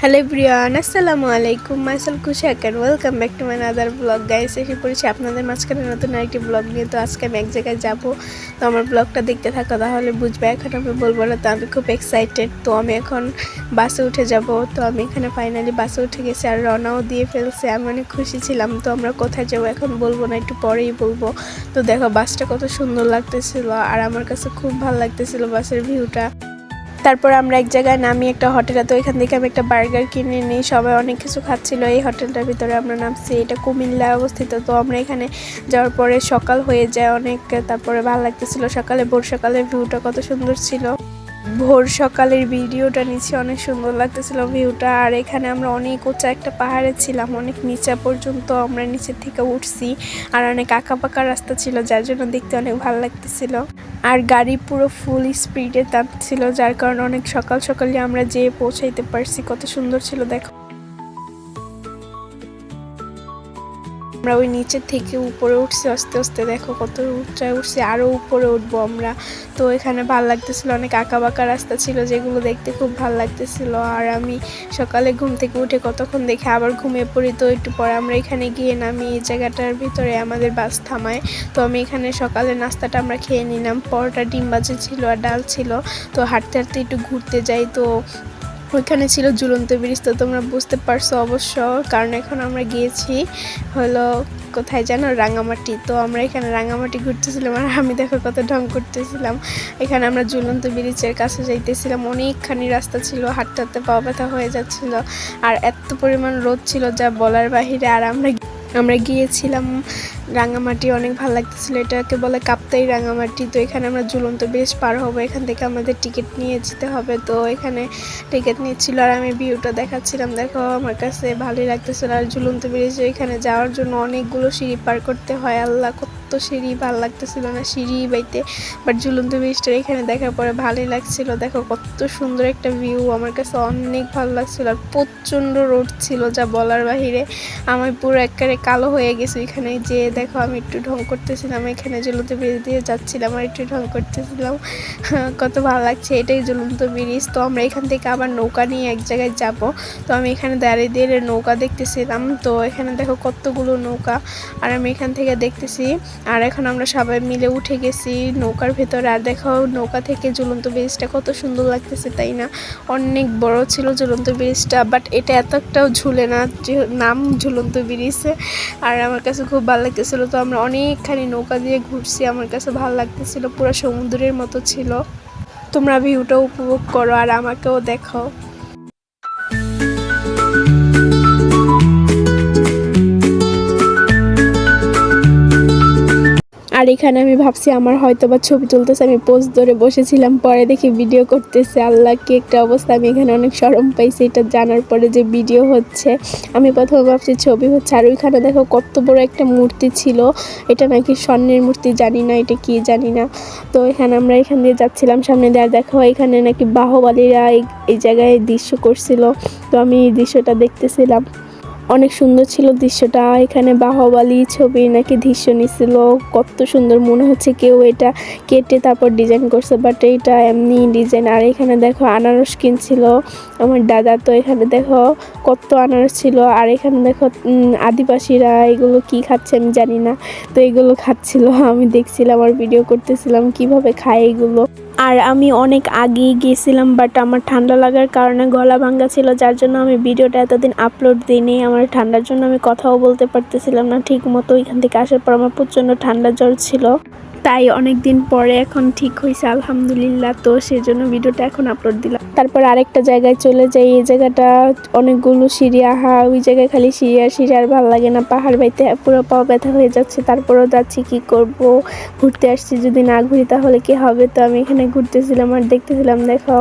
Hello everyone, আসসালামু আলাইকুম। Myself Kushak and welcome back to my other blog. Guys, এসে পড়েছি আপনাদের মাঝখানে নতুন আরেকটি ব্লগ নিয়ে। তো আজকে আমি এক জায়গায় যাবো, তো আমার ব্লগটা দেখতে থাকো, তাহলে বুঝবে। এখন আমি বলবো না, তো আমি খুব এক্সাইটেড। তো আমি এখন বাসে উঠে যাব। তো আমি এখানে ফাইনালি বাসে উঠে গেছি আর রওনাও দিয়ে ফেলছে। আমি অনেক খুশি ছিলাম। তো আমরা কোথায় যাবো এখন বলবো না, একটু পরেই বলবো। তো দেখো বাসটা কত সুন্দর লাগতেছিল আর আমার কাছে খুব ভালো লাগতেছিল বাসের ভিউটা। তারপর আমরা এক জায়গায় নামি একটা হোটেলে। তো এখান থেকে আমি একটা বার্গার কিনে নিই। সবাই অনেক কিছু খাচ্ছিল এই হোটেলটার ভিতরে। আমরা নামছি, এটা কুমিল্লায় অবস্থিত। তো আমরা এখানে যাওয়ার পরে সকাল হয়ে যায় অনেক। তারপরে ভালো লাগতেছিল সকালে, ভোর সকালের ভিউটা কত সুন্দর ছিল। ভোর সকালের ভিডিওটা নিচে অনেক সুন্দর লাগতেছিল ভিউটা। আর এখানে আমরা অনেক উঁচা একটা পাহাড়ে ছিলাম, অনেক নিচে পর্যন্ত আমরা নিচের থেকে উঠছি। আর অনেক আঁকা পাকা রাস্তা ছিল, যার জন্য দেখতে অনেক ভালো লাগতেছিল। আর গাড়ি পুরো ফুল স্পিডে টানছিল, যার কারণে অনেক সকাল সকালে আমরা যেয়ে পৌঁছাইতে পারছি। কত সুন্দর ছিল দেখো। আমরা ওই নিচের থেকে উপরে উঠছি আস্তে আস্তে। দেখো কত উঁচায় উঠছি, আরও উপরে উঠবো আমরা। তো এখানে ভালো লাগতেছিল, অনেক আঁকা বাঁকা রাস্তা ছিল, যেগুলো দেখতে খুব ভালো লাগতেছিল। আর আমি সকালে ঘুম থেকে উঠে কতক্ষণ দেখে আবার ঘুমিয়ে পড়ি। তো একটু পরে আমরা এখানে গিয়ে নামি, এই জায়গাটার ভিতরে আমাদের বাস থামায়। তো আমি এখানে সকালে নাস্তাটা আমরা খেয়ে নিলাম। পরোটা, ডিম ভাজি ছিল আর ডাল ছিল। তো হাঁটতে হাঁটতে একটু ঘুরতে যাই। তো ওইখানে ছিল ঝুলন্ত ব্রিজ। তো তোমরা বুঝতে পারছো অবশ্য, কারণ এখন আমরা গিয়েছি হলো কোথায় জানো, রাঙামাটি। তো আমরা এখানে রাঙামাটি ঘুরতেছিলাম আর আমি দেখো কত ঢং করতেছিলাম। এখানে আমরা ঝুলন্ত ব্রিজের কাছে যাইতেছিলাম, অনেকখানি রাস্তা ছিল, হাঁটতে হাঁটতে পা ব্যথা হয়ে যাচ্ছিল। আর এত পরিমাণ রোদ ছিল যা বলার বাহিরে। আর আমরা গিয়েছিলাম রাঙামাটি, অনেক ভালো লাগতেছিল। এটাকে বলে কাপ্তাই রাঙামাটি। তো এখানে আমরা ঝুলন্ত ব্রিজ পার হবো, এখান থেকে আমাদের টিকিট নিয়ে যেতে হবে। তো এখানে টিকিট নিচ্ছিল আর আমি ভিউটা দেখাচ্ছিলাম। দেখো আমার কাছে ভালোই লাগতেছিল। আর ঝুলন্ত ব্রিজে এখানে যাওয়ার জন্য অনেকগুলো সিঁড়ি পার করতে হয়। আল্লাহ, কত সিঁড়ি, ভালো লাগতেছিল না সিঁড়ি বাইতে। বাট ঝুলন্ত ব্রিজটা এখানে দেখার পরে ভালোই লাগছিল। দেখো কত সুন্দর একটা ভিউ, আমার কাছে অনেক ভালো লাগছিল। আর প্রচণ্ড রোদ ছিল যা বলার বাহিরে। আমি পুরো একেবারে কালো হয়ে গেছি এখানে যে। দেখো আমি একটু ঢং করতেছিলাম, এখানে ঝুলন্ত ব্রিজ দিয়ে যাচ্ছিলাম আর একটু ঢং করতেছিলাম। কত ভালো লাগছে, এটাই ঝুলন্ত ব্রিজ। তো আমরা এখান থেকে আবার নৌকা নিয়ে এক জায়গায় যাব। তো আমি এখানে দাঁড়িয়ে দিয়ে নৌকা দেখতেছিলাম। তো এখানে দেখো কতগুলো নৌকা, আর আমি এখান থেকে দেখতেছি। আর এখন আমরা সবাই মিলে উঠে গেছি নৌকার ভেতরে। আর দেখো নৌকা থেকে ঝুলন্ত ব্রিজটা কত সুন্দর লাগতেছে, তাই না? অনেক বড় ছিল ঝুলন্ত ব্রিজটা, বাট এটা এতটাও ঝুলে না, নাম ঝুলন্ত ব্রিজে। আর আমার কাছে খুব ভালো লাগতেছিল। তো আমরা অনেকখানি নৌকা দিয়ে ঘুরছি, আমার কাছে ভালো লাগতেছিল, পুরো সমুদ্রের মতো ছিল। তোমরা ভিউটা উপভোগ করো আর আমাকেও দেখো। আর এখানে আমি ভাবছি আমার হয়তো বা ছবি তুলতেছে, আমি পোজ ধরে বসেছিলাম, পরে দেখি ভিডিও করতেছে। আল্লাহ, কি একটা অবস্থা। আমি এখানে অনেক শরম পাইছি এটা জানার পরে যে ভিডিও হচ্ছে। আমি প্রথমে ভাবছি ছবি হচ্ছে। আর ওইখানে দেখো কত বড় একটা মূর্তি ছিল, এটা নাকি স্বর্ণের মূর্তি, জানি না এটা কি, জানি না। তো এখানে আমরা এখান দিয়ে যাচ্ছিলাম সামনে দিয়ে। আর দেখো এখানে নাকি বাহুবলীরা এই জায়গায় দৃশ্য করছিল। তো আমি এই দৃশ্যটা দেখতেছিলাম, অনেক সুন্দর ছিল দৃশ্যটা। এখানে বাহুবলী ছবি নাকি দৃশ্য নিছিল, কত সুন্দর। মনে হচ্ছে কেউ এটা কেটে তারপর ডিজাইন করছে, বাট এটা এমনি ডিজাইন। আর এখানে দেখো আনারস কিনছিল আমার দাদা। তো এখানে দেখো কত আনারস ছিল। আর এখানে দেখো আদিবাসীরা এগুলো কি খাচ্ছে আমি জানি না, তো এগুলো খাচ্ছিল, আমি দেখছিলাম আর ভিডিও করতেছিলাম কিভাবে খায় এগুলো। আর আমি অনেক আগেই গিয়েছিলাম, বাট আমার ঠান্ডা লাগার কারণে গলা ভাঙ্গা ছিল, যার জন্য আমি ভিডিওটা এতদিন আপলোড দিইনি। আমার ঠান্ডার জন্য আমি কথাও বলতে পারতেছিলাম না ঠিক মতো। এখান থেকে আসার পর আমার প্রচণ্ড ঠান্ডা জ্বর ছিল, তাই অনেক দিন পরে এখন ঠিক হয়েছে আলহামদুলিল্লাহ। তো সেই জন্য ভিডিওটা এখন আপলোড দিলাম। তারপর আরেকটা জায়গায় চলে যাই। এই জায়গাটা অনেকগুলো সিঁড়ি, ওই জায়গায় খালি সিঁড়ি আর সিঁড়ি, আর ভালো লাগে না। পাহাড় বাইতে পুরো পা ব্যথা হয়ে যাচ্ছে, তারপরেও যাচ্ছি, কি করব, ঘুরতে আসছি, যদি না ঘুরি তাহলে কি হবে। তো আমি এখানে ঘুরতেছিলাম আর দেখতেছিলাম। দেখো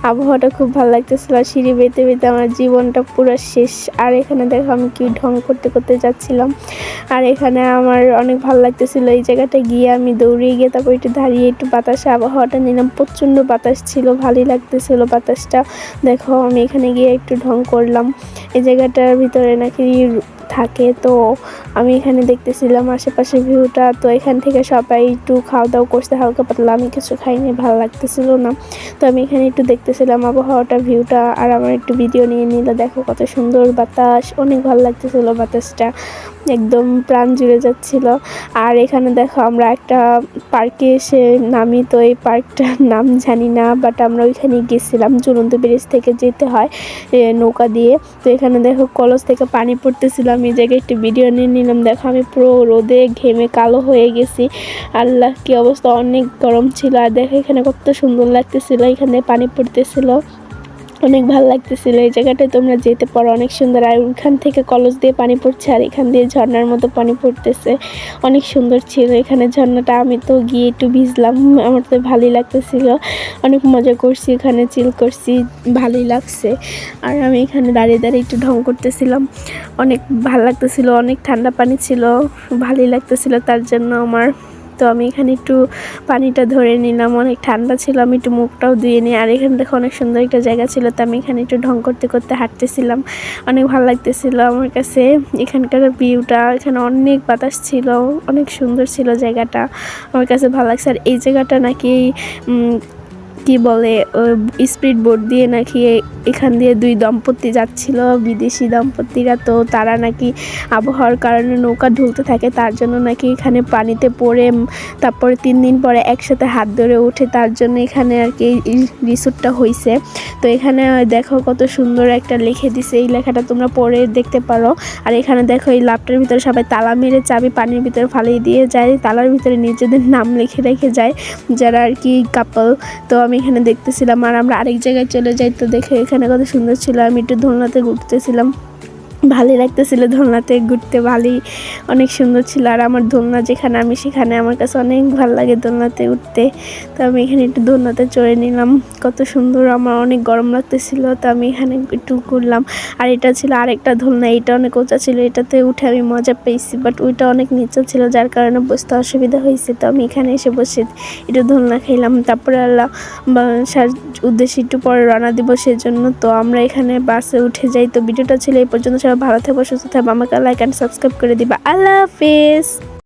আবহাওয়াটা খুব ভালো লাগতেছিল, আর সিঁড়ি বেতে বেতে আমার জীবনটা পুরো শেষ। আর এখানে দেখো আমি কি ঢং করতে করতে যাচ্ছিলাম। আর এখানে আমার অনেক ভালো লাগতেছিল এই জায়গাটা গিয়ে। আমি দৌড়িয়ে গিয়ে তারপর একটু দাঁড়িয়ে একটু বাতাসে আবহাওয়াটা নিলাম। প্রচণ্ড বাতাস ছিল, ভালোই লাগতেছিল বাতাসটা। দেখো আমি এখানে গিয়ে একটু ঢং করলাম। এই জায়গাটার ভিতরে নাকি থাকে, তো আমি এখানে দেখতেছিলাম আশেপাশের ভিউটা। তো এখান থেকে সবাই একটু খাওয়া দাওয়া করতে হালকা পাতলা, আমি কিছু খাইনি, ভালো লাগতেছিল না। তো আমি এখানে একটু দেখতেছিলাম আবহাওয়াটা, ভিউটা, আর আমার একটু ভিডিও নিয়ে নিল। দেখো কত সুন্দর বাতাস, অনেক ভালো লাগতেছিল বাতাসটা, একদম প্রাণ জুড়ে যাচ্ছিল। আর এখানে দেখো আমরা একটা পার্কে এসে নামি। তো এই পার্কটার নাম জানি না, বাট আমরা ওইখানে গেছিলাম। ঝুলন্ত ব্রিজ থেকে যেতে হয় নৌকা দিয়ে। তো এখানে দেখো কলস থেকে পানি পড়তেছিল, আমি এই জায়গায় একটু ভিডিও নিয়ে নিলাম। দেখো আমি পুরো রোদে ঘেমে কালো হয়ে গেছি। আল্লাহ, কি অবস্থা, অনেক গরম ছিল। আর দেখো এখানে কত সুন্দর লাগতেছিল, এখানে পানি পড়তেছিল, অনেক ভালো লাগতেছিল। এই জায়গাটায় তোমরা যেতে পারো, অনেক সুন্দর। আর ওইখান থেকে কলস দিয়ে পানি পড়ছে, আর এখান দিয়ে ঝর্ণার মতো পানি পড়তেছে, অনেক সুন্দর ছিল এখানে ঝর্ণাটা। আমি তো গিয়ে একটু ভিজলাম, আমার তো ভালোই লাগতেছিল, অনেক মজা করছি, এখানে চিল করছি, ভালোই লাগছে। আর আমি এখানে দাঁড়িয়ে দাঁড়িয়ে একটু ঢং করতেছিলাম, অনেক ভালো লাগতেছিল, অনেক ঠান্ডা পানি ছিল, ভালোই লাগতেছিল তার জন্য আমার। তো আমি এখানে একটু পানিটা ধরে নিলাম, অনেক ঠান্ডা ছিল, আমি একটু মুখটাও ধুয়ে নিই। আর এখানে দেখো অনেক সুন্দর একটা জায়গা ছিল, তো আমি এখানে একটু ঢং করতে করতে হাঁটতেছিলাম, অনেক ভালো লাগতেছিল আমার কাছে এখানকার ভিউটা। এখানে অনেক বাতাস ছিল, অনেক সুন্দর ছিল জায়গাটা, আমার কাছে ভালো লাগছে। আর এই জায়গাটা নাকি কি বলে, স্পিড বোট দিয়ে নাকি এখান দিয়ে 2 দম্পতি যাচ্ছিল, বিদেশি দম্পতিরা। তো তারা নাকি আবহাওয়ার কারণে নৌকা ঢুলতে থাকে, তার জন্য নাকি এখানে পানিতে পড়ে তারপরে 3 দিন পরে একসাথে হাত ধরে ওঠে, তার জন্য এখানে আর কি এই রিসোর্টটা হয়েছে। তো এখানে দেখো কত সুন্দর একটা লিখে দিছে, এই লেখাটা তোমরা পড়ে দেখতে পারো। আর এখানে দেখো এই লাভটার ভিতরে সবাই তালা মেরে চাবি পানির ভিতরে ফালিয়ে দিয়ে যায়, তালার ভিতরে নিজেদের নাম লিখে রেখে যায় যারা আর কি কাপল। তো আমি এখানে দেখতেছিলাম, আর আমরা আরেক জায়গায় চলে যাই। তো দেখে এখানে কত সুন্দর ছিল, আমি একটু দোলনাতে ঘুরতেছিলাম, ভালোই লাগতেছিল দোলনাতে ঘুরতে, ভালোই অনেক সুন্দর ছিল। আর আমার দোলনা যেখানে, আমি সেখানে, আমার কাছে অনেক ভালো লাগে দোলনাতে উঠতে। তো আমি এখানে একটু দোলনাতে চড়ে নিলাম, কত সুন্দর, আমার অনেক গরম লাগতেছিল, তো আমি এখানে একটু ঘুরলাম। আর এটা ছিল আরেকটা দোলনা, এটা অনেক উঁচা ছিল, এটাতে উঠে আমি মজা পেয়েছি, বাট ওইটা অনেক নিচে ছিল, যার কারণে বসতে অসুবিধা হয়েছে। তো আমি এখানে এসে বসে একটু দোলনা খেলাম, তারপরে আল্লাহ উদ্দেশ্যে একটু পরে রওনা দিব সেজন্য। তো আমরা এখানে বাসে উঠে যাই। তো ভিডিওটা ছিল এই পর্যন্ত, সবাই ভালো থাকবো, সুস্থ থাকবো, আমাকে লাইক অ্যান্ড সাবস্ক্রাইব করে দিবা। আল্লাহ হাফেজ।